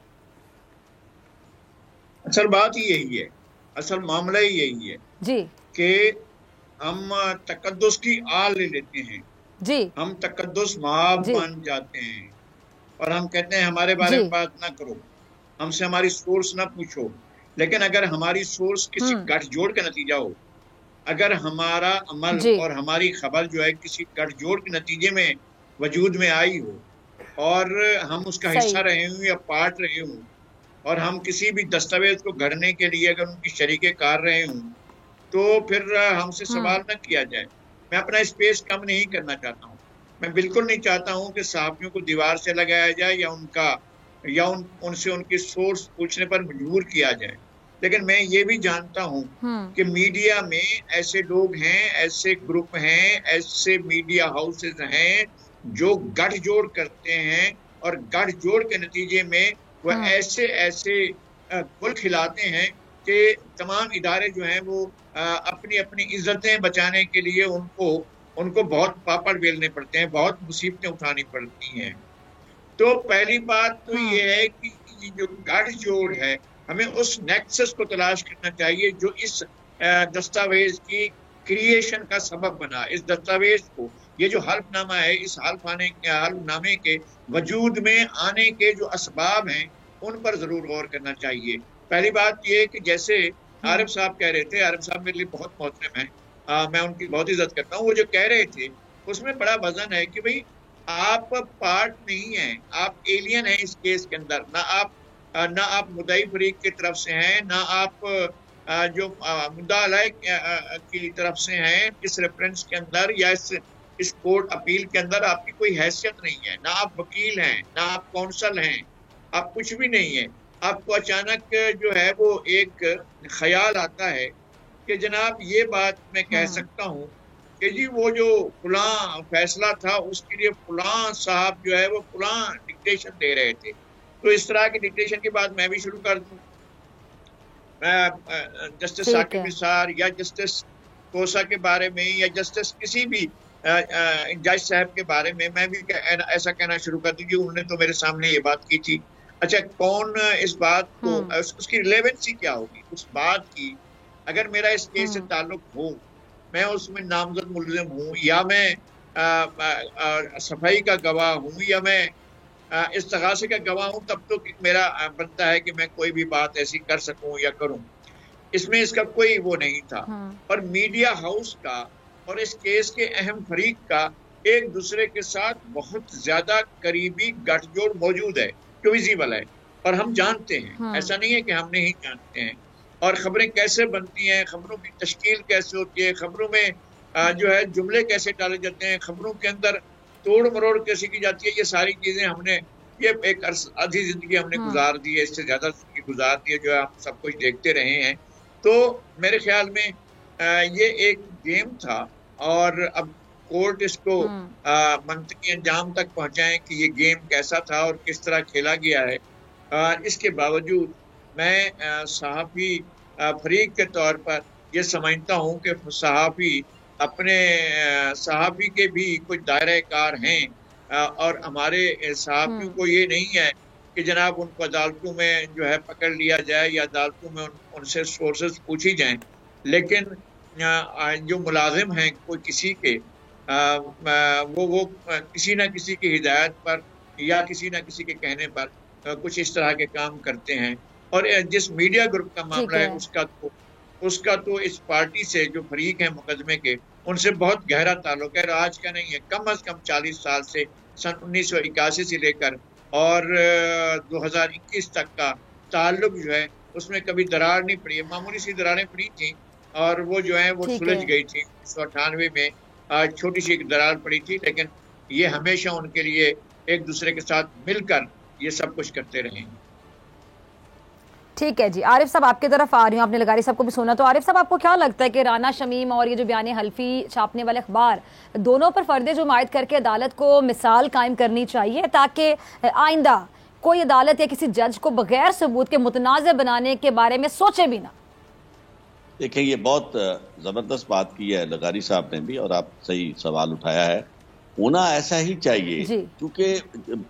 असल बात ही यही है, असल मामला ही यही है जी, कि हम तकद्दुस की आल ले लेते हैं जी, हम तकद्दुस महाब बन जाते हैं, और हम कहते हैं हमारे बारे में बात ना करो, हमसे हमारी सोर्स ना पूछो। लेकिन अगर हमारी सोर्स किसी गठजोड़ का नतीजा हो, अगर हमारा अमल और हमारी खबर जो है किसी गठजोड़ के नतीजे में वजूद में आई हो, और हम उसका हिस्सा रहे हों या पार्ट रहे हों, और हम किसी भी दस्तावेज को गढ़ने के लिए अगर उनकी शरीके कार रहे हों, तो फिर हमसे सवाल न किया जाए। मैं अपना स्पेस कम नहीं करना चाहता हूँ, मैं बिल्कुल नहीं चाहता हूँ कि सहाफ़ियों को दीवार से लगाया जाए या उनसे उनकी सोर्स पूछने पर मजबूर किया जाए। लेकिन मैं ये भी जानता हूँ कि मीडिया में ऐसे लोग हैं, ऐसे ग्रुप हैं, ऐसे मीडिया हाउसेज हैं जो गठजोड़ करते हैं, और गठजोड़ के नतीजे में वह ऐसे गुल खिलाते हैं कि तमाम इदारे जो हैं वो अपनी अपनी इज्जतें बचाने के लिए उनको बहुत पापड़ बेलने पड़ते हैं, बहुत मुसीबतें उठानी पड़ती हैं। तो पहली बात तो ये है कि जो गठजोड़ है, हमें उस नेक्सस को तलाश करना चाहिए जो इस दस्तावेज की क्रिएशन का सबब बना। इस दस्तावेज को, ये जो हल्फनामा है, इस हल्फनामे के वजूद में आने के जो असबाब हैं उन पर जरूर गौर करना चाहिए। पहली बात ये कि जैसे आरिफ साहब कह रहे थे, आरिफ साहब मेरे लिए बहुत मोहतरम है, मैं उनकी बहुत इज्जत करता हूँ। वो जो कह रहे थे उसमें बड़ा वजन है कि भाई आप पार्ट नहीं हैं, आप एलियन हैं इस केस के अंदर। ना आप मुद्दई फरीक की तरफ से हैं, ना आप जो मुद्दा अलय की तरफ से हैं। इस रेफरेंस के अंदर या इस कोर्ट अपील के अंदर आपकी कोई हैसियत नहीं है, ना आप वकील हैं, ना आप कौंसल हैं, आप कुछ भी नहीं है। आपको अचानक जो है वो एक ख्याल आता है कि जनाब ये बात मैं कह सकता हूँ कि जी वो जो फलां फैसला था उसके लिए फलां साहब जो है वो फलां डिक्टेशन दे रहे थे। तो इस तरह की डिक्टेशन के बाद मैं भी शुरू कर दूँ, जस्टिस साकिब निसार या जस्टिस कोसा के बारे में या जस्टिस किसी भी जज साहब के बारे में मैं भी ऐसा कहना शुरू कर दूँ कि उन्होंने तो मेरे सामने ये बात की थी। अच्छा, कौन इस बात को, उसकी रिलेवेंसी क्या होगी उस बात की? अगर मेरा इस केस से ताल्लुक हो, मैं उसमें नामजद मुल्ज़िम हूँ, या मैं सफाई का गवाह हूँ, या मैं इस्तग़ासे का गवाह हूँ, तब तो मेरा बनता है कि मैं कोई भी बात ऐसी कर सकूँ या करूँ। इसमें इसका कोई वो नहीं था। और मीडिया हाउस का और इस केस के अहम फरीक का एक दूसरे के साथ बहुत ज्यादा करीबी गठजोड़ मौजूद है जो विजिबल है और हम जानते हैं। ऐसा नहीं है कि हम नहीं जानते हैं। और खबरें कैसे बनती हैं, खबरों की तश्कील कैसे होती है, खबरों में जो है जुमले कैसे डाले जाते हैं, खबरों के अंदर तोड़ मरोड़ कैसे की जाती है, ये सारी चीजें हमने, ये एक आधी जिंदगी हमने गुजार दी है, इससे ज्यादा जिंदगी गुजारती है, जो हम सब कुछ देखते रहे हैं। तो मेरे ख्याल में ये एक गेम था और अब कोर्ट इसको मंतकी अंजाम तक पहुंचाएं कि ये गेम कैसा था और किस तरह खेला गया है। इसके बावजूद मैं सहाफ़ी फरीक के तौर पर ये समझता हूँ कि सहाफ़ी अपने सहाफ़ी के भी कुछ दायरे कार हैं और हमारे सहाफ़ियों को ये नहीं है कि जनाब उनको अदालतों में जो है पकड़ लिया जाए या अदालतों में उनसे सोर्सेज पूछी जाएं, लेकिन जो मुलाजिम हैं कोई किसी के वो किसी ना किसी की हिदायत पर या किसी ना किसी के कहने पर कुछ इस तरह के काम करते हैं। और जिस मीडिया ग्रुप का मामला है उसका तो इस पार्टी से जो फरीक है मुकदमे के, उनसे बहुत गहरा ताल्लुक है, आज का नहीं है, कम से कम 40 साल से, सन 1981 से लेकर और 2021 तक का ताल्लुक जो है उसमें कभी दरार नहीं पड़ी है। मामूली सी दरारें पड़ी थी और वो जो है वो सुलझ गई थी। 1998 में छोटी सी एक दरार पड़ी थी, लेकिन ये हमेशा उनके लिए एक दूसरे के साथ मिलकर ये सब कुछ करते रहे। ठीक है जी, आरिफ साहब आपकी तरफ आ रही हूँ, आपने लगारी साहब को भी सुना, तो आरिफ साहब आपको क्या लगता है कि राना शमीम और ये जो बयान हल्फी छापने वाले अखबार दोनों पर फर्दे जुमायत करके अदालत को मिसाल कायम करनी चाहिए ताकि आइंदा कोई अदालत या किसी जज को बगैर सबूत के मुतनाज़ बनाने के बारे में सोचे भी ना? देखिए, ये बहुत जबरदस्त बात की है लगारी साहब ने भी और आप सही सवाल उठाया है। होना ऐसा ही चाहिए, क्योंकि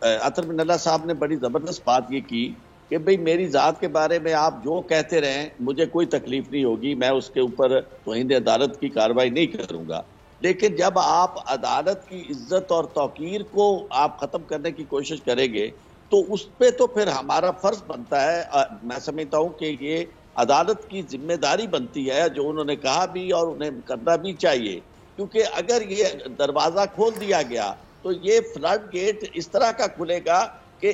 अतर बिन अल्लाह साहब ने बड़ी जबरदस्त बात ये की कि भाई मेरी ज़ात के बारे में आप जो कहते रहें मुझे कोई तकलीफ नहीं होगी, मैं उसके ऊपर तौहीन अदालत की कार्रवाई नहीं करूँगा। लेकिन जब आप अदालत की इज्जत और तौकीर को आप ख़त्म करने की कोशिश करेंगे तो उस पर तो फिर हमारा फ़र्ज बनता है। मैं समझता हूँ कि ये अदालत की जिम्मेदारी बनती है, जो उन्होंने कहा भी और उन्हें करना भी चाहिए, क्योंकि अगर ये दरवाज़ा खोल दिया गया तो ये फ्लड गेट इस तरह का खुलेगा कि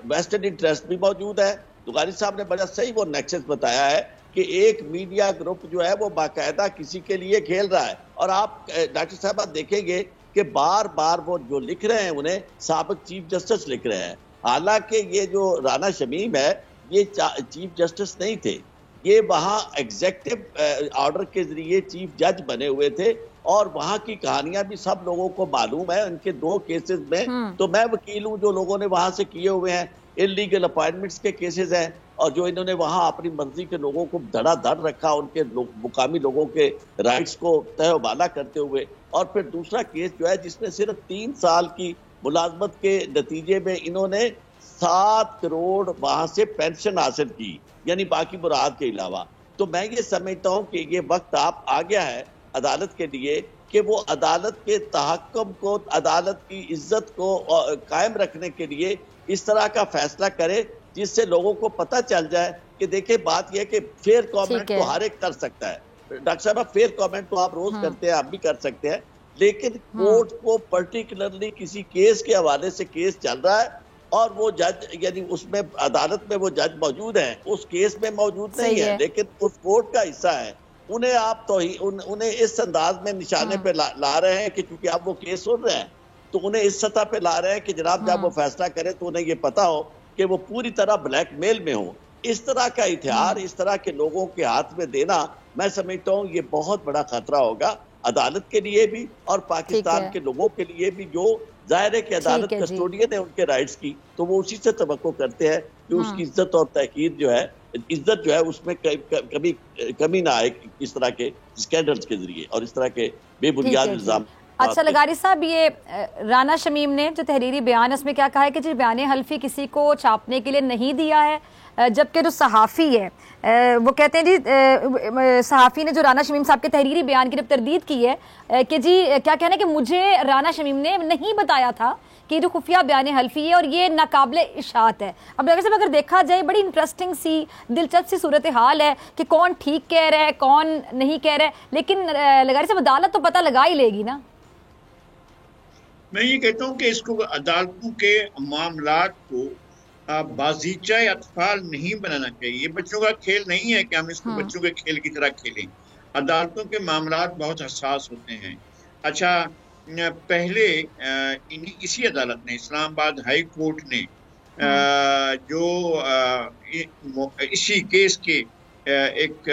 वेस्टेड इंटरेस्ट भी मौजूद है। दुगारी साहब ने बड़ा सही वो नेक्सस बताया है कि एक मीडिया ग्रुप जो है वो बाकायदा किसी के लिए खेल रहा है। और आप डॉक्टर साहब आप देखेंगे कि बार बार वो जो लिख रहे हैं उन्हें साबिक चीफ जस्टिस लिख रहे हैं, हालांकि ये जो राना शमीम है ये चीफ जस्टिस नहीं थे, ये वहाँ एग्जेक्टिव ऑर्डर के जरिए चीफ जज बने हुए थे और वहाँ की कहानियां भी सब लोगों को मालूम है। उनके 2 केसेस में तो मैं वकील हूँ, जो लोगों ने वहां से किए हुए हैं इलीगल अपॉइंटमेंट्स के केसेस हैं और जो इन्होंने वहां अपनी मर्जी के लोगों को धड़ाधड़ रखा, उनके मुकामी लोगों के राइट्स को तहवाला करते हुए। और फिर दूसरा केस जो है जिसमें सिर्फ 3 साल की मुलाजमत के नतीजे में इन्होंने 7 करोड़ वहां से पेंशन हासिल की, यानी बाकी मुराद के अलावा। तो मैं ये समझता हूँ कि ये वक्त आप आ गया है अदालत के लिए कि वो अदालत के तहक्कुम को, अदालत की इज्जत को कायम रखने के लिए इस तरह का फैसला करे जिससे लोगों को पता चल जाए कि देखिए बात यह कि फेयर कमेंट तो हर एक कर सकता है। डॉक्टर साहब फेयर कमेंट तो आप रोज करते हैं, आप भी कर सकते हैं, लेकिन कोर्ट को पर्टिकुलरली किसी केस के हवाले से केस चल रहा है और वो जज यानी उसमें अदालत में वो जज मौजूद है, उस केस में मौजूद नहीं है लेकिन उस कोर्ट का हिस्सा है, उन्हें आप तो ही उन्हें इस अंदाज में निशाने पे ला रहे हैं कि क्योंकि आप वो केस सुन रहे हैं तो उन्हें इस सतह पे ला रहे हैं कि जनाब जब वो फैसला करें तो उन्हें ये पता हो कि वो पूरी तरह ब्लैकमेल में हो। इस तरह का इतिहार इस तरह के लोगों के हाथ में देना मैं समझता हूँ ये बहुत बड़ा खतरा होगा अदालत के लिए भी और पाकिस्तान के लोगों के लिए भी, जो जाहिर है कि अदालत कस्टोडियन है उनके राइट्स की, तो वो उसी से तवक्को करते हैं कि उसकी इज्जत और तहकीर जो है, इज्जत जो है उसमें कभी कमी ना आए इस तरह के स्कैंडल्स के जरिए और इस तरह के बेबुनियाद इल्जाम। अच्छा लगारी साहब, ये राना शमीम ने जो तहरीरी बयान उसमें क्या कहा है कि जो बयान हल्फी किसी को छापने के लिए नहीं दिया है, जबकि जो सहाफ़ी है वो कहते हैं जी सहाफ़ी ने जो राना शमीम साहब के तहरीरी बयान की जब तरदीद की है कि जी क्या कहना है कि मुझे राना शमीम ने नहीं बताया था कि जो खुफिया बयान हल्फी है और ये नाकाबिले इशात है। अब लगारी साहब अगर देखा जाए बड़ी इंटरेस्टिंग सी दिलचस्प सी सूरत हाल है कि कौन ठीक कह रहा है कौन नहीं कह रहा है, लेकिन लगारी साहब अदालत तो पता लगा ही लेगी ना। मैं ये कहता हूँ कि इसको अदालतों के मामलात को बाजीचा अतफाल नहीं बनाना चाहिए। ये बच्चों का खेल नहीं है कि हम इसको बच्चों के खेल की तरह खेलें। अदालतों के मामलात बहुत हसास होते हैं। अच्छा, पहले इसी अदालत ने, इस्लामाबाद हाई कोर्ट ने जो इसी केस के एक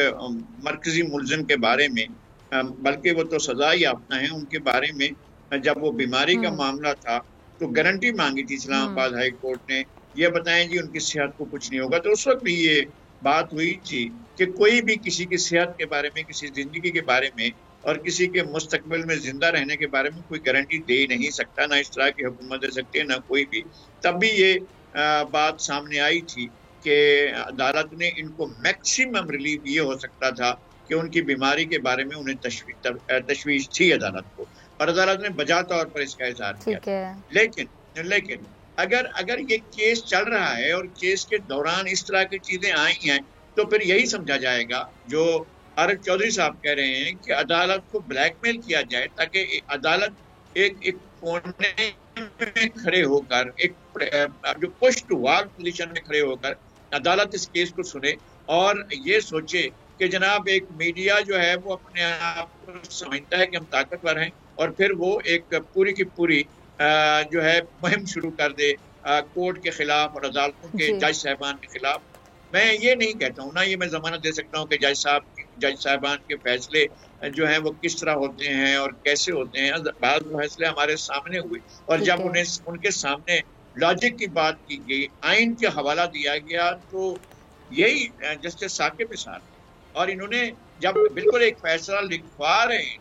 मरकजी मुलजिम के बारे में, बल्कि वो तो सजा याफ्ता हैं, उनके बारे में जब वो बीमारी का मामला था तो गारंटी मांगी थी इस्लामाबाद हाई कोर्ट ने, ये बताएं जी उनकी सेहत को कुछ नहीं होगा। तो उस वक्त भी ये बात हुई थी कि कोई भी किसी की सेहत के बारे में, किसी जिंदगी के बारे में और किसी के मुस्तकबिल में जिंदा रहने के बारे में कोई गारंटी दे नहीं सकता, ना इस तरह की हुकूमत दे सकती है, ना कोई भी। तब भी ये बात सामने आई थी कि अदालत ने इनको मैक्सिमम रिलीफ ये हो सकता था कि उनकी बीमारी के बारे में उन्हें तशवीश थी अदालत को, और अदालत ने बजा तौर पर इसका इज़हार किया। लेकिन अगर ये केस चल रहा है और केस के दौरान इस तरह की चीजें आई हैं, तो फिर यही समझा जाएगा जो आरिफ चौधरी साहब कह रहे हैं कि अदालत को ब्लैकमेल किया जाए ताकि अदालत एक कोने में खड़े होकर, एक जो पुश टू वॉल पोजीशन में खड़े होकर अदालत इस केस को सुने और ये सोचे कि जनाब एक मीडिया जो है वो अपने आप को समझता है कि हम ताकतवर हैं, और फिर वो एक पूरी की पूरी जो है मुहिम शुरू कर दे कोर्ट के खिलाफ और अदालतों के जज साहबान के खिलाफ। मैं ये नहीं कहता हूँ, ना ये मैं जमानत दे सकता हूँ कि जज साहबान के फैसले जो हैं वो किस तरह होते हैं और कैसे होते हैं। बाद फैसले हमारे सामने हुए और जब उन्हें उनके सामने लॉजिक की बात की गई, आइन के हवाला दिया गया, तो यही जस्टिस साकिब निसार, और इन्होंने जब बिल्कुल एक फैसला लिखवा रहे हैं,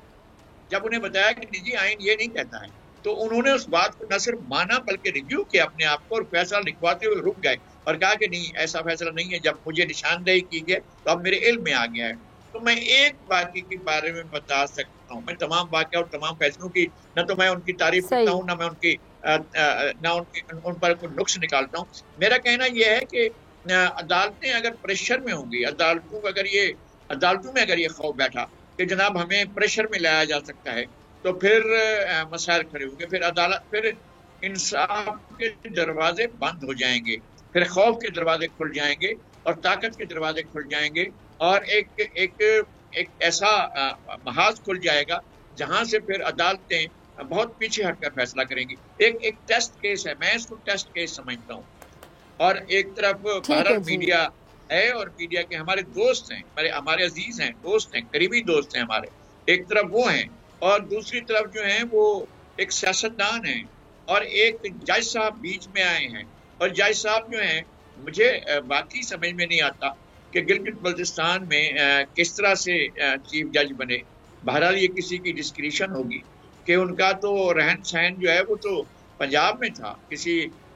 जब उन्हें बताया कि निजी आइन ये नहीं कहता है, तो उन्होंने उस बात को न सिर्फ माना बल्कि रिव्यू किया अपने आप को और फैसला लिखवाते हुए रुक गए और कहा कि नहीं ऐसा फैसला नहीं है। जब मुझे निशानदेही की गई तो अब मेरे इल्म में आ गया है। तो मैं एक वाक़े के बारे में बता सकता हूँ, मैं तमाम वाक़े और तमाम फैसलों की न तो मैं उनकी तारीफ करता हूँ, ना मैं उन पर कोई नुक्स निकालता हूँ। मेरा कहना यह है कि अदालतें अगर प्रेशर में होंगी, अदालतों में अगर ये खौफ बैठा कि जनाब हमें प्रेशर में लाया जा सकता है, तो फिर मसाइल खड़े होंगे, फिर अदालत, फिर इंसाफ के दरवाजे बंद हो जाएंगे, फिर खौफ के दरवाजे खुल जाएंगे और ताकत के दरवाजे खुल जाएंगे और एक ऐसा महाज खुल जाएगा जहां से फिर अदालतें बहुत पीछे हटकर फैसला करेंगी। एक टेस्ट केस है, मैं इसको टेस्ट केस समझता हूँ। और एक तरफ भारत मीडिया है और मीडिया के हमारे दोस्त हैं, हमारे अजीज हैं, दोस्त हैं, करीबी दोस्त हैं हमारे, एक तरफ वो हैं और दूसरी तरफ जो है वो एक सियासतदान है और एक जज साहब बीच में आए हैं। और जज साहब जो हैं, मुझे बाकी समझ में नहीं आता कि गिलगित बल्तिस्तान में किस तरह से चीफ जज बने। बहरहाल ये किसी की डिस्क्रिशन होगी कि उनका तो रहन सहन जो है वो तो पंजाब में था,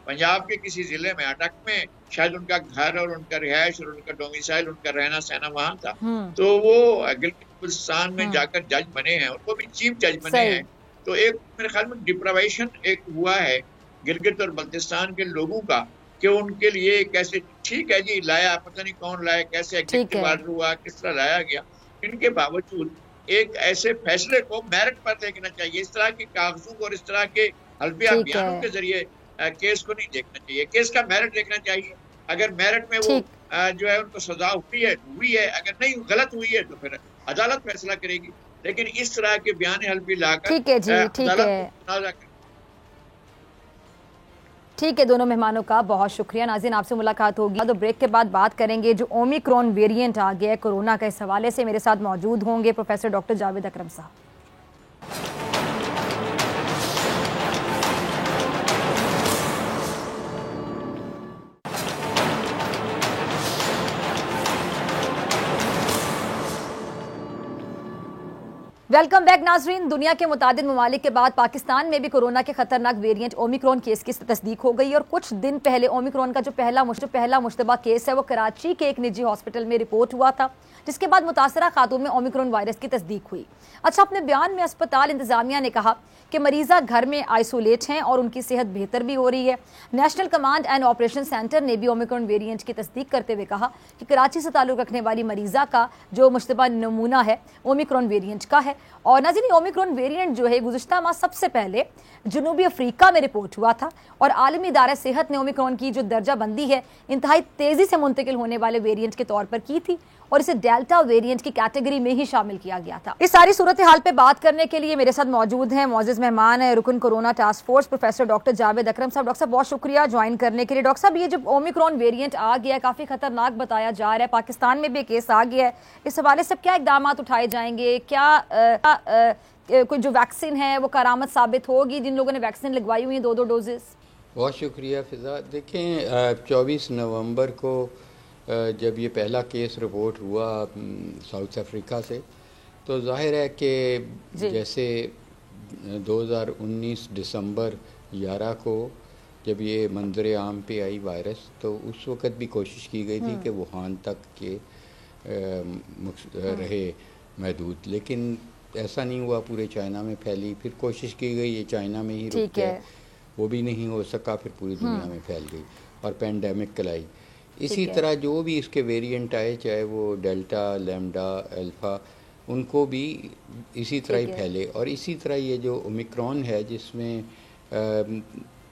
पंजाब के किसी जिले में, अटक में शायद उनका घर और उनका रिहायश और उनका डोमिसाइल, उनका रहना सहना वहां था। तो वो गिलगित बल्तिस्तान में जाकर जज बने हैं और वो भी चीफ जज बने हैं। तो एक मेरे ख्याल में डिप्रावेशन एक हुआ है गिलगित और बल्तिस्तान के लोगों का कि उनके लिए कैसे, ठीक है जी लाया, पता नहीं कौन लाया, कैसे एग्जीक्यूटिव ऑर्डर हुआ, किस तरह लाया गया, इनके बावजूद एक ऐसे फैसले को मेरिट पर देखना चाहिए। इस तरह के कागजों को और इस तरह के हल्फिया बयानों के जरिए केस को नहीं देखना चाहिए, केस का मेरिट देखना चाहिए। अगर मेरिट में वो जो है उनको सजा हुई है, अगर नहीं गलत हुई है तो फिर अदालत फैसला करेगी। लेकिन इस तरह के बयान हल्फी लाकर ठीक है, दोनों मेहमानों का बहुत शुक्रिया। नाज़रीन, आपसे मुलाकात होगी तो ब्रेक के बाद बात करेंगे जो ओमिक्रॉन वेरिएंट आ गया है कोरोना का। इस हवाले से मेरे साथ मौजूद होंगे प्रोफेसर डॉक्टर जावेद अकरम साहब। वेलकम बैक नाजरीन। दुनिया के मुतादिद ममालिक के बाद पाकिस्तान में भी कोरोना के खतरनाक वेरिएंट ओमिक्रॉन केस की तस्दीक हो गई और कुछ दिन पहले ओमिक्रॉन का जो पहला मुश्तबा केस है वो कराची के एक निजी हॉस्पिटल में रिपोर्ट हुआ था, जिसके बाद मुतासरा खातून में ओमिक्रॉन वायरस की तस्दीक हुई। अच्छा, अपने बयान में अस्पताल इंतजामिया ने कहा कि मरीजा घर में आइसोलेट हैं और उनकी सेहत बेहतर भी हो रही है। National command and operation centre ने भी ओमिक्रॉन वेरिएंट की तस्दीक करते हुए कहा कि कराची से ताल्लुक रखने वाली मरीजा का जो मुश्तबा नमूना है ओमिक्रॉन वेरिएंट का है। और नाज़रीन, ओमिक्रॉन वेरिएंट जो है गुज़िश्ता माह सबसे पहले जनूबी अफ्रीका में रिपोर्ट हुआ था और आलमी इदारा सेहत ने ओमिक्रॉन की जो दर्जा बंदी है इंतहाई तेज़ी से मुंतकिल होने वाले वेरिएंट के तौर पर की थी और इसे डेल्टा वेरिएंट की कैटेगरी में ही शामिल किया गया था। इस सारी सूरत हाल पे बात करने के लिए मेरे साथ मौजूद हैं मुअज़्ज़िज़ मेहमान है रुकन corona task force professor doctor Javed Akram sahab. Doctor साहब बहुत शुक्रिया ज्वाइन करने के लिए। डॉक्टर साहब, ये जो ओमिक्रॉन वेरिएंट आ गया है काफी खतरनाक बताया जा रहा है, पाकिस्तान में भी केस आ गया है, इस हवाले से क्या इकदाम उठाए जाएंगे? क्या कोई जो वैक्सीन है वो करामत साबित होगी जिन लोगों ने वैक्सीन लगवाई हुई है 2-2 डोजेस? बहुत शुक्रिया फिजा। देखें, 24 नवंबर को जब ये पहला केस रिपोर्ट हुआ साउथ अफ्रीका से, तो जाहिर है कि जैसे 2019 दिसंबर 11 को जब ये मंजर आम पे आई वायरस, तो उस वक़्त भी कोशिश की गई थी कि वुहान तक के रहे महदूद, लेकिन ऐसा नहीं हुआ, पूरे चाइना में फैली। फिर कोशिश की गई ये चाइना में ही रुक गए, वो भी नहीं हो सका, फिर पूरी दुनिया में फैल गई और पेंडेमिक कहलाई। इसी तरह जो भी इसके वेरिएंट आए, चाहे वो डेल्टा, लैम्डा, अल्फ़ा, उनको भी इसी तरह ही फैले। और इसी तरह ये जो ओमिक्रॉन है जिसमें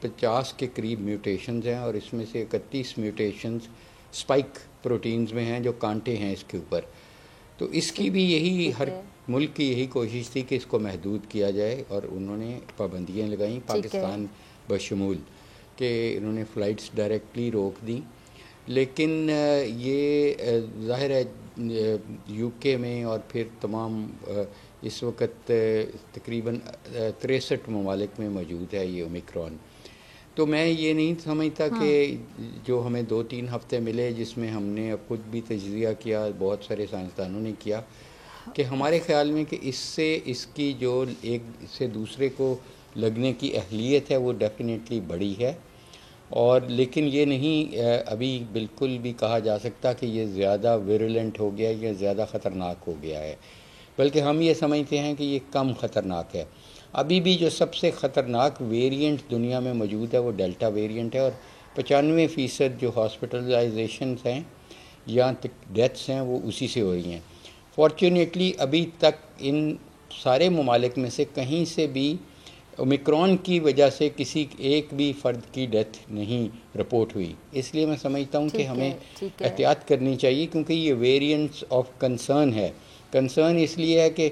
50 के करीब म्यूटेशंस हैं और इसमें से 31 म्यूटेशंस स्पाइक प्रोटीन्स में हैं जो कांटे हैं इसके ऊपर। तो इसकी भी यही हर मुल्क की यही कोशिश थी कि इसको महदूद किया जाए और उन्होंने पाबंदियाँ लगाई, पाकिस्तान बशमूल कि उन्होंने फ़्लाइट्स डायरेक्टली रोक दी। लेकिन ये ज़ाहिर है यूके में और फिर तमाम इस वक्त तकरीबन 63 ममालिक में मौजूद है ये ओमिक्रॉन। तो मैं ये नहीं समझता कि जो हमें 2-3 हफ्ते मिले जिसमें हमने खुद भी तजिया किया, बहुत सारे साइंसदानों ने किया, कि हमारे ख़्याल में कि इससे इसकी जो एक से दूसरे को लगने की अहलियत है वो डेफिनेटली बड़ी है। और लेकिन ये नहीं अभी बिल्कुल भी कहा जा सकता कि ये ज़्यादा विरुलेंट हो गया या ज़्यादा ख़तरनाक हो गया है, बल्कि हम ये समझते हैं कि ये कम ख़तरनाक है। अभी भी जो सबसे ख़तरनाक वेरिएंट दुनिया में मौजूद है वो डेल्टा वेरिएंट है, और 95% जो हॉस्पिटलाइजेशन हैं या डेथ्स हैं वो उसी से हो रही हैं। फॉर्चुनेटली अभी तक इन सारे ममालिक में से कहीं से भी ओमिक्रॉन की वजह से किसी एक भी फ़र्द की डेथ नहीं रिपोर्ट हुई। इसलिए मैं समझता हूँ कि हमें एहतियात करनी चाहिए, क्योंकि ये वेरिएंट्स ऑफ कंसर्न है। कंसर्न इसलिए है कि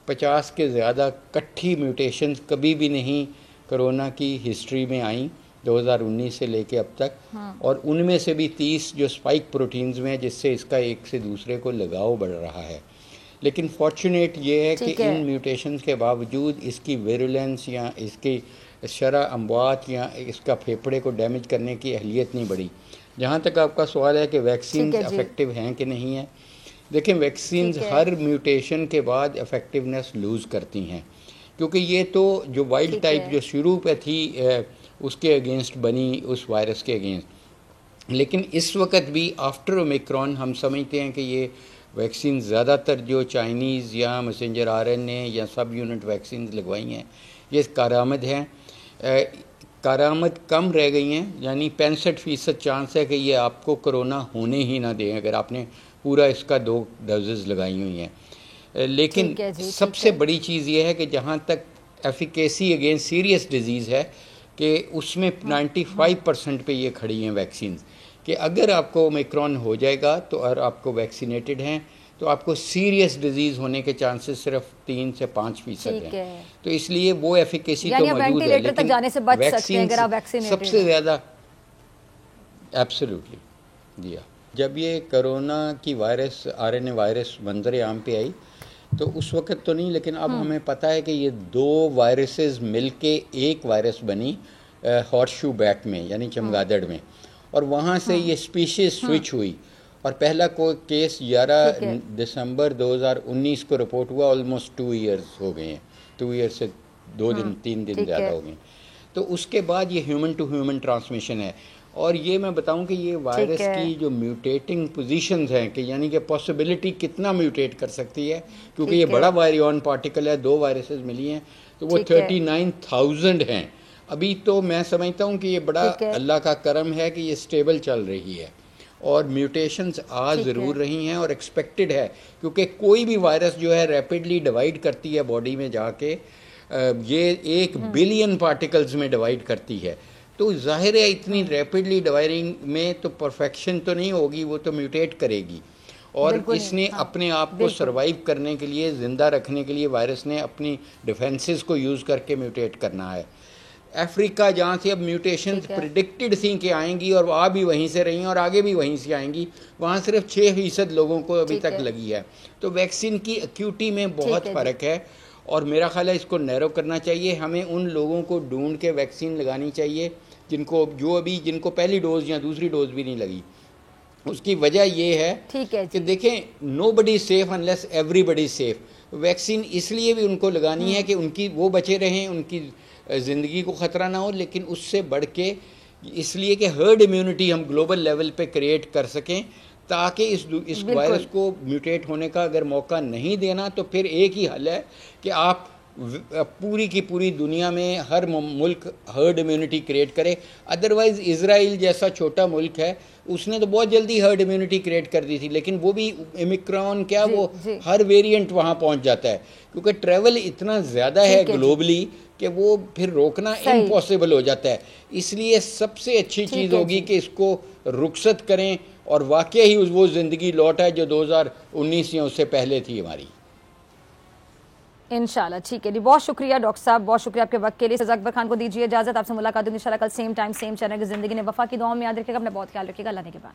50 के ज़्यादा कट्ठी म्यूटेशंस कभी भी नहीं कोरोना की हिस्ट्री में आई 2019 से लेके अब तक, और उनमें से भी 30 जो स्पाइक प्रोटीन्स में है जिससे इसका एक से दूसरे को लगाव बढ़ रहा है। लेकिन फॉर्चुनेट ये है कि इन म्यूटेशंस के बावजूद इसकी विरुलेंस या इसकी शरह अमवात या इसका फेफड़े को डैमेज करने की अहलियत नहीं बढ़ी। जहाँ तक आपका सवाल है कि वैक्सीन इफ़ेक्टिव हैं कि नहीं है, देखें वैक्सीन हर म्यूटेशन के बाद इफ़ेक्टिवनेस लूज़ करती हैं, क्योंकि ये तो जो वाइल्ड टाइप जो शुरू पे थी उसके अगेंस्ट बनी, उस वायरस के अगेंस्ट। लेकिन इस वक्त भी आफ्टर ओमिक्रॉन हम समझते हैं कि ये वैक्सीन ज़्यादातर जो चाइनीज़ या मैसेंजर आरएनए या सब यूनिट वैक्सीन लगवाई हैं ये कारामद हैं। कारामद कम रह गई हैं, यानी 65% चांस है कि ये आपको कोरोना होने ही ना दें अगर आपने पूरा इसका 2 डोजेज़ लगाई हुई हैं। लेकिन सबसे बड़ी चीज़ ये है कि जहाँ तक एफिकेसी अगेंस्ट सीरियस डिजीज़ है कि उसमें 95% पे ये खड़ी हैं वैक्सीन, कि अगर आपको ओमिक्रॉन हो जाएगा तो और आपको वैक्सीनेटेड हैं तो आपको सीरियस डिजीज़ होने के चांसेस सिर्फ 3 से 5% हैं। तो इसलिए वो एफिकेसी तो मौजूद है, लेकिन जाने से बच सकते हैं अगर आप वैक्सीनेटेड सबसे ज़्यादा एब्सोल्युटली दिया। जब ये कोरोना की वायरस आरएनए वायरस मंजर आम पे आई तो उस वक्त तो नहीं, लेकिन अब हमें पता है कि ये 2 वायरसेस मिलके एक वायरस बनी हॉर्सशू बैट में यानी चमगादड़ में, और वहाँ से ये स्पीशीज स्विच हुई। और पहला कोई केस 11 दिसंबर 2019 को रिपोर्ट हुआ, ऑलमोस्ट 2 ईयर्स हो गए हैं, 2 ईयर्स से 2 दिन 3 दिन ज़्यादा हो गए। तो उसके बाद ये ह्यूमन टू ह्यूमन ट्रांसमिशन है। और ये मैं बताऊं कि ये वायरस की जो म्यूटेटिंग पोजीशंस हैं कि यानी कि पॉसिबिलिटी कितना म्यूटेट कर सकती है, क्योंकि ये बड़ा वायरियन पार्टिकल है, 2 वायरसेस मिली हैं तो वो 39,000 हैं। अभी तो मैं समझता हूँ कि ये बड़ा अल्लाह का करम है कि ये स्टेबल चल रही है, और म्यूटेशंस आ ज़रूर रही हैं और एक्सपेक्टेड है, क्योंकि कोई भी वायरस जो है रैपिडली डिवाइड करती है बॉडी में जाके, ये 1 बिलियन पार्टिकल्स में डिवाइड करती है। तो जाहिर है इतनी रैपिडली डिवाइडिंग में तो परफेक्शन तो नहीं होगी, वो तो म्यूटेट करेगी। और इसने अपने आप को सरवाइव करने के लिए, जिंदा रखने के लिए वायरस ने अपनी डिफेंसेस को यूज़ करके म्यूटेट करना है। अफ्रीका जहाँ से अब म्यूटेशन प्रिडिक्टेड थी कि आएंगी और आ भी वहीं से रही हैं और आगे भी वहीं से आएंगी, वहाँ सिर्फ 6% लोगों को अभी तक लगी है। तो वैक्सीन की एक्यूटी में बहुत फ़र्क है और मेरा ख्याल है इसको नैरो करना चाहिए। हमें उन लोगों को ढूंढ के वैक्सीन लगानी चाहिए जिनको पहली डोज या दूसरी डोज भी नहीं लगी। उसकी वजह ये है कि देखें, nobody safe unless everybody safe. Vaccine इसलिए भी उनको लगानी है कि उनकी वो बचे रहें, उनकी ज़िंदगी को ख़तरा ना हो, लेकिन उससे बढ़ के इसलिए कि हर्ड इम्यूनिटी हम ग्लोबल लेवल पे क्रिएट कर सकें, ताकि इस वायरस को म्यूटेट होने का अगर मौका नहीं देना तो फिर एक ही हल है कि आप पूरी की पूरी दुनिया में हर मुल्क हर्ड इम्यूनिटी क्रिएट करे। अदरवाइज़ इजराइल जैसा छोटा मुल्क है, उसने तो बहुत जल्दी हर्ड इम्यूनिटी क्रिएट कर दी थी, लेकिन वो भी ओमिक्रॉन वो हर वेरिएंट वहाँ पहुँच जाता है, क्योंकि ट्रैवल इतना ज़्यादा है ग्लोबली कि वो फिर रोकना इम्पॉसिबल हो जाता है। इसलिए सबसे अच्छी चीज़ होगी कि इसको रुखसत करें और वाकई ही वो ज़िंदगी लौट है जो 2019 या उससे पहले थी हमारी। इंशाल्लाह। ठीक है जी, बहुत शुक्रिया डॉक्टर साहब, बहुत शुक्रिया आपके वक्त के लिए। फ़ैज़ अकबर खान को दीजिए इजाज़त, आपसे मुलाकात होगी इंशाल्लाह कल सेम टाइम सेम चैनल की ज़िंदगी ने वफा की दुआ में याद रखिएगा, अपना बहुत ख्याल रखिएगा। अल्लाह ने के बाद।